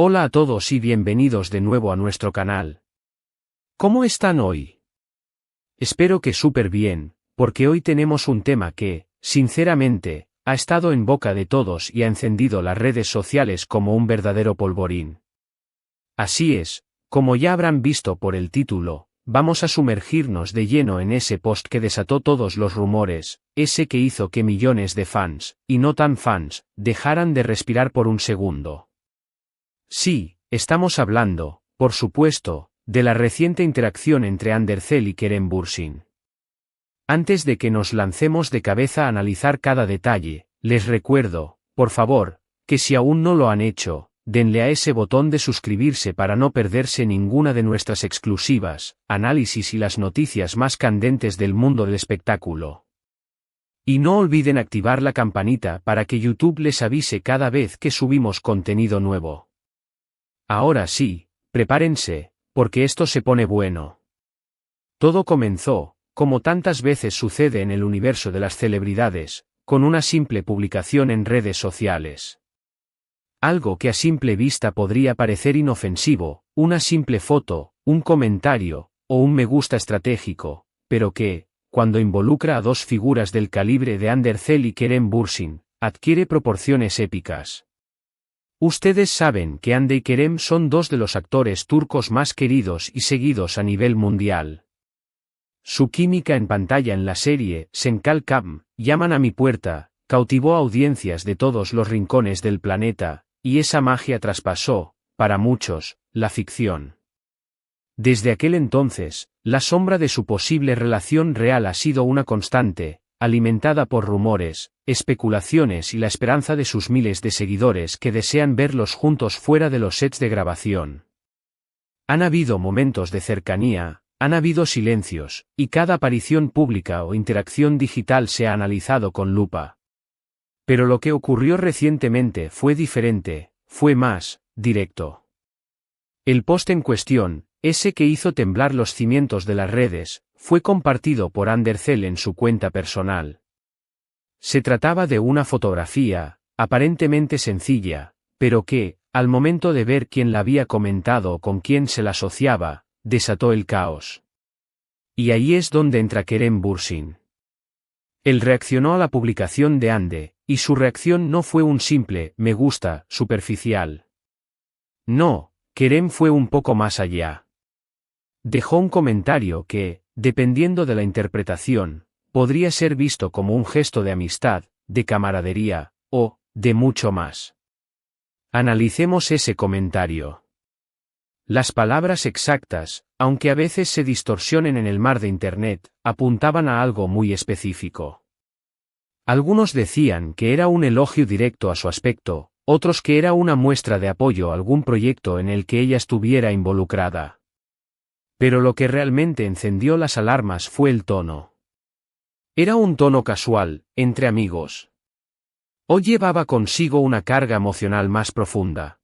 Hola a todos y bienvenidos de nuevo a nuestro canal. ¿Cómo están hoy? Espero que súper bien, porque hoy tenemos un tema que, sinceramente, ha estado en boca de todos y ha encendido las redes sociales como un verdadero polvorín. Así es, como ya habrán visto por el título, vamos a sumergirnos de lleno en ese post que desató todos los rumores, ese que hizo que millones de fans, y no tan fans, dejaran de respirar por un segundo. Sí, estamos hablando, por supuesto, de la reciente interacción entre Andercel y Kerem Bürsin. Antes de que nos lancemos de cabeza a analizar cada detalle, les recuerdo, por favor, que si aún no lo han hecho, denle a ese botón de suscribirse para no perderse ninguna de nuestras exclusivas, análisis y las noticias más candentes del mundo del espectáculo. Y no olviden activar la campanita para que YouTube les avise cada vez que subimos contenido nuevo. Ahora sí, prepárense, porque esto se pone bueno. Todo comenzó, como tantas veces sucede en el universo de las celebridades, con una simple publicación en redes sociales. Algo que a simple vista podría parecer inofensivo, una simple foto, un comentario, o un me gusta estratégico, pero que, cuando involucra a dos figuras del calibre de Andercel y Kerem Bürsin, adquiere proporciones épicas. Ustedes saben que Hande y Kerem son dos de los actores turcos más queridos y seguidos a nivel mundial. Su química en pantalla en la serie Sen Kalkam, Llaman a mi puerta, cautivó a audiencias de todos los rincones del planeta, y esa magia traspasó, para muchos, la ficción. Desde aquel entonces, la sombra de su posible relación real ha sido una constante, alimentada por rumores, especulaciones y la esperanza de sus miles de seguidores que desean verlos juntos fuera de los sets de grabación. Han habido momentos de cercanía, han habido silencios, y cada aparición pública o interacción digital se ha analizado con lupa. Pero lo que ocurrió recientemente fue diferente, fue más directo. El post en cuestión, ese que hizo temblar los cimientos de las redes, fue compartido por Andercel en su cuenta personal. Se trataba de una fotografía, aparentemente sencilla, pero que, al momento de ver quién la había comentado o con quién se la asociaba, desató el caos. Y ahí es donde entra Kerem Bürsin. Él reaccionó a la publicación de Hande, y su reacción no fue un simple me gusta superficial. No, Kerem fue un poco más allá. Dejó un comentario que, dependiendo de la interpretación, podría ser visto como un gesto de amistad, de camaradería, o, de mucho más. Analicemos ese comentario. Las palabras exactas, aunque a veces se distorsionen en el mar de Internet, apuntaban a algo muy específico. Algunos decían que era un elogio directo a su aspecto, otros que era una muestra de apoyo a algún proyecto en el que ella estuviera involucrada. Pero lo que realmente encendió las alarmas fue el tono. Era un tono casual, entre amigos. O llevaba consigo una carga emocional más profunda.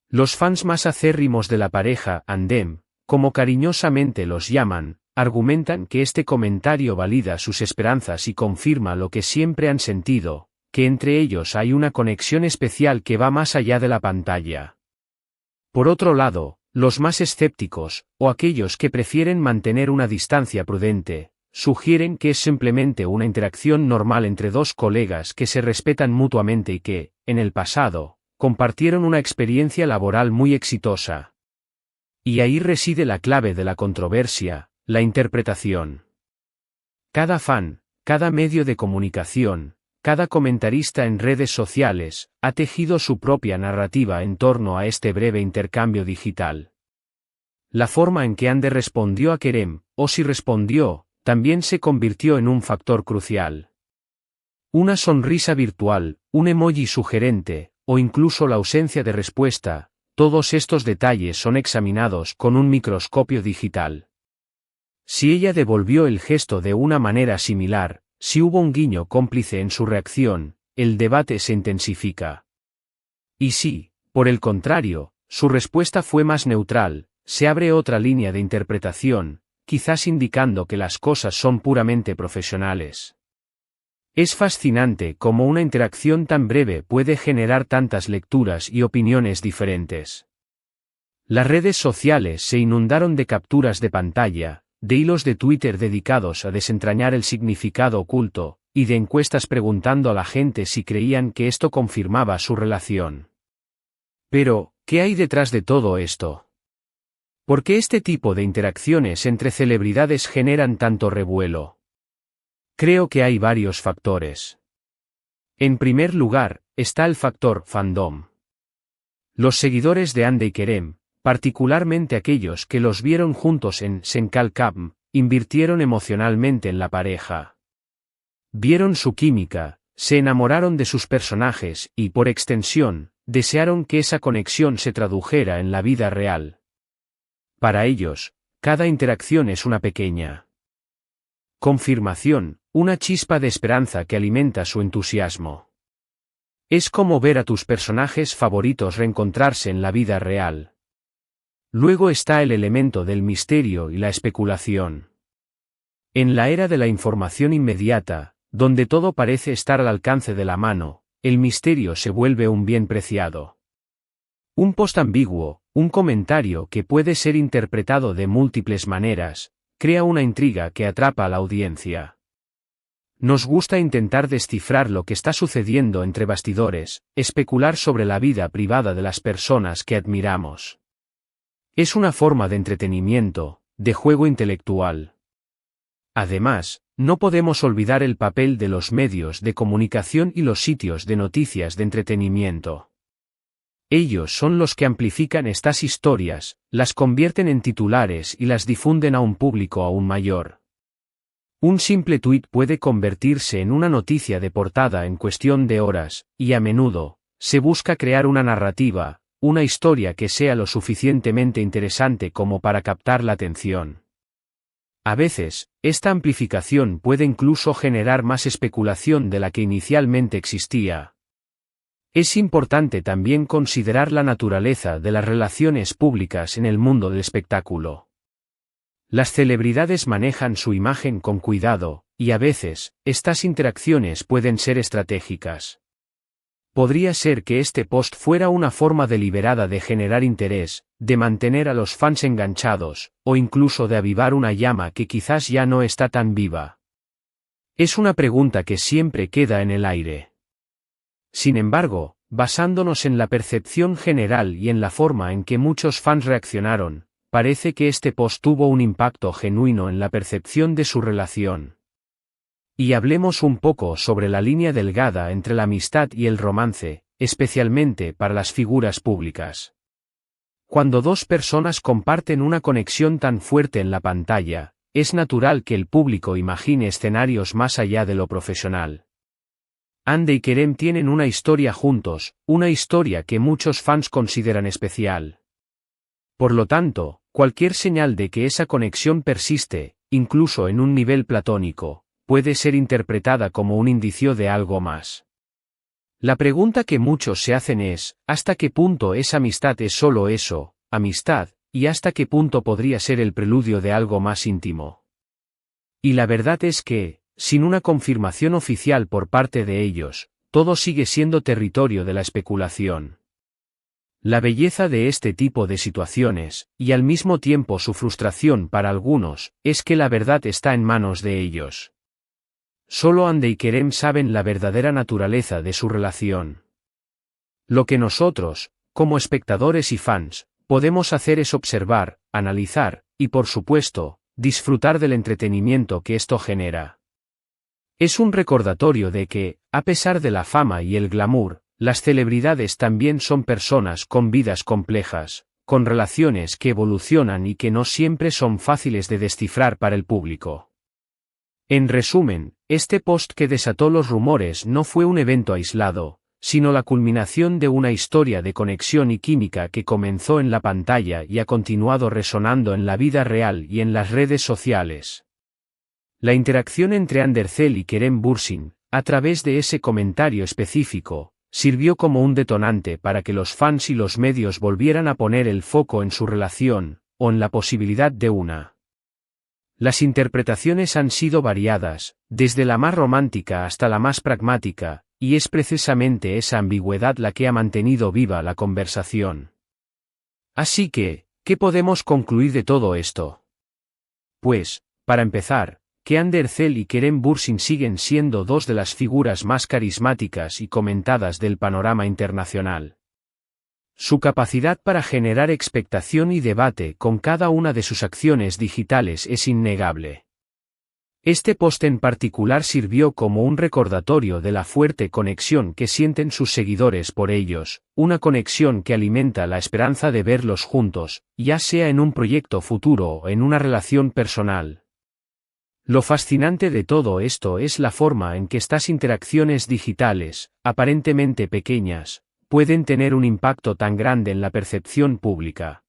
Los fans más acérrimos de la pareja, Andem, como cariñosamente los llaman, argumentan que este comentario valida sus esperanzas y confirma lo que siempre han sentido, que entre ellos hay una conexión especial que va más allá de la pantalla. Por otro lado, los más escépticos, o aquellos que prefieren mantener una distancia prudente, sugieren que es simplemente una interacción normal entre dos colegas que se respetan mutuamente y que, en el pasado, compartieron una experiencia laboral muy exitosa. Y ahí reside la clave de la controversia, la interpretación. Cada fan, cada medio de comunicación, cada comentarista en redes sociales, ha tejido su propia narrativa en torno a este breve intercambio digital. La forma en que Hande respondió a Kerem, o si respondió, también se convirtió en un factor crucial. Una sonrisa virtual, un emoji sugerente, o incluso la ausencia de respuesta, todos estos detalles son examinados con un microscopio digital. Si ella devolvió el gesto de una manera similar, si hubo un guiño cómplice en su reacción, el debate se intensifica. Y si, por el contrario, su respuesta fue más neutral, se abre otra línea de interpretación, quizás indicando que las cosas son puramente profesionales. Es fascinante cómo una interacción tan breve puede generar tantas lecturas y opiniones diferentes. Las redes sociales se inundaron de capturas de pantalla, de hilos de Twitter dedicados a desentrañar el significado oculto, y de encuestas preguntando a la gente si creían que esto confirmaba su relación. Pero, ¿qué hay detrás de todo esto? ¿Por qué este tipo de interacciones entre celebridades generan tanto revuelo? Creo que hay varios factores. En primer lugar, está el factor fandom. Los seguidores de Hande y Kerem, particularmente aquellos que los vieron juntos en Senkal Camp, invirtieron emocionalmente en la pareja. Vieron su química, se enamoraron de sus personajes y, por extensión, desearon que esa conexión se tradujera en la vida real. Para ellos, cada interacción es una pequeña confirmación, una chispa de esperanza que alimenta su entusiasmo. Es como ver a tus personajes favoritos reencontrarse en la vida real. Luego está el elemento del misterio y la especulación. En la era de la información inmediata, donde todo parece estar al alcance de la mano, el misterio se vuelve un bien preciado. Un post ambiguo, un comentario que puede ser interpretado de múltiples maneras, crea una intriga que atrapa a la audiencia. Nos gusta intentar descifrar lo que está sucediendo entre bastidores, especular sobre la vida privada de las personas que admiramos. Es una forma de entretenimiento, de juego intelectual. Además, no podemos olvidar el papel de los medios de comunicación y los sitios de noticias de entretenimiento. Ellos son los que amplifican estas historias, las convierten en titulares y las difunden a un público aún mayor. Un simple tuit puede convertirse en una noticia de portada en cuestión de horas, y a menudo, se busca crear una narrativa, una historia que sea lo suficientemente interesante como para captar la atención. A veces, esta amplificación puede incluso generar más especulación de la que inicialmente existía. Es importante también considerar la naturaleza de las relaciones públicas en el mundo del espectáculo. Las celebridades manejan su imagen con cuidado, y a veces, estas interacciones pueden ser estratégicas. Podría ser que este post fuera una forma deliberada de generar interés, de mantener a los fans enganchados, o incluso de avivar una llama que quizás ya no está tan viva. Es una pregunta que siempre queda en el aire. Sin embargo, basándonos en la percepción general y en la forma en que muchos fans reaccionaron, parece que este post tuvo un impacto genuino en la percepción de su relación. Y hablemos un poco sobre la línea delgada entre la amistad y el romance, especialmente para las figuras públicas. Cuando dos personas comparten una conexión tan fuerte en la pantalla, es natural que el público imagine escenarios más allá de lo profesional. Hande y Kerem tienen una historia juntos, una historia que muchos fans consideran especial. Por lo tanto, cualquier señal de que esa conexión persiste, incluso en un nivel platónico, puede ser interpretada como un indicio de algo más. La pregunta que muchos se hacen es, ¿hasta qué punto esa amistad es solo eso, amistad, y hasta qué punto podría ser el preludio de algo más íntimo? Y la verdad es que, sin una confirmación oficial por parte de ellos, todo sigue siendo territorio de la especulación. La belleza de este tipo de situaciones, y al mismo tiempo su frustración para algunos, es que la verdad está en manos de ellos. Solo Hande y Kerem saben la verdadera naturaleza de su relación. Lo que nosotros, como espectadores y fans, podemos hacer es observar, analizar, y por supuesto, disfrutar del entretenimiento que esto genera. Es un recordatorio de que, a pesar de la fama y el glamour, las celebridades también son personas con vidas complejas, con relaciones que evolucionan y que no siempre son fáciles de descifrar para el público. En resumen, este post que desató los rumores no fue un evento aislado, sino la culminación de una historia de conexión y química que comenzó en la pantalla y ha continuado resonando en la vida real y en las redes sociales. La interacción entre Andercel y Kerem Bürsin, a través de ese comentario específico, sirvió como un detonante para que los fans y los medios volvieran a poner el foco en su relación, o en la posibilidad de una. Las interpretaciones han sido variadas, desde la más romántica hasta la más pragmática, y es precisamente esa ambigüedad la que ha mantenido viva la conversación. Así que, ¿qué podemos concluir de todo esto? Pues, para empezar, que Andercel y Kerem Bürsin siguen siendo dos de las figuras más carismáticas y comentadas del panorama internacional. Su capacidad para generar expectación y debate con cada una de sus acciones digitales es innegable. Este post en particular sirvió como un recordatorio de la fuerte conexión que sienten sus seguidores por ellos, una conexión que alimenta la esperanza de verlos juntos, ya sea en un proyecto futuro o en una relación personal. Lo fascinante de todo esto es la forma en que estas interacciones digitales, aparentemente pequeñas, pueden tener un impacto tan grande en la percepción pública.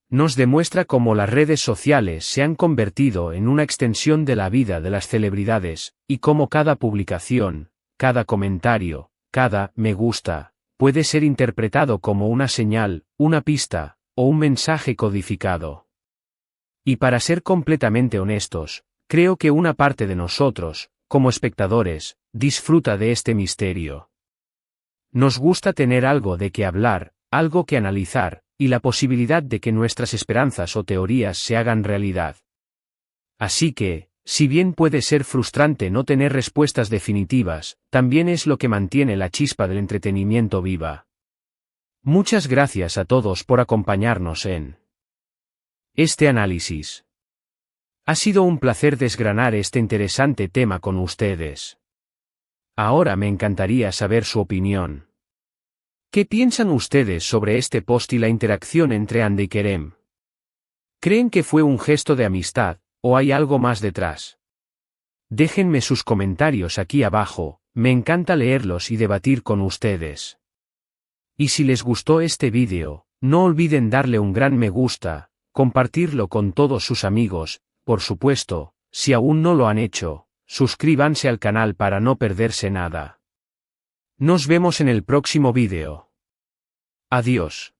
Nos demuestra cómo las redes sociales se han convertido en una extensión de la vida de las celebridades, y cómo cada publicación, cada comentario, cada me gusta, puede ser interpretado como una señal, una pista, o un mensaje codificado. Y para ser completamente honestos, creo que una parte de nosotros, como espectadores, disfruta de este misterio. Nos gusta tener algo de qué hablar, algo que analizar, y la posibilidad de que nuestras esperanzas o teorías se hagan realidad. Así que, si bien puede ser frustrante no tener respuestas definitivas, también es lo que mantiene la chispa del entretenimiento viva. Muchas gracias a todos por acompañarnos en este análisis. Ha sido un placer desgranar este interesante tema con ustedes. Ahora me encantaría saber su opinión. ¿Qué piensan ustedes sobre este post y la interacción entre Ande y Kerem? ¿Creen que fue un gesto de amistad, o hay algo más detrás? Déjenme sus comentarios aquí abajo, me encanta leerlos y debatir con ustedes. Y si les gustó este vídeo, no olviden darle un gran me gusta, compartirlo con todos sus amigos, por supuesto, si aún no lo han hecho, suscríbanse al canal para no perderse nada. Nos vemos en el próximo vídeo. Adiós.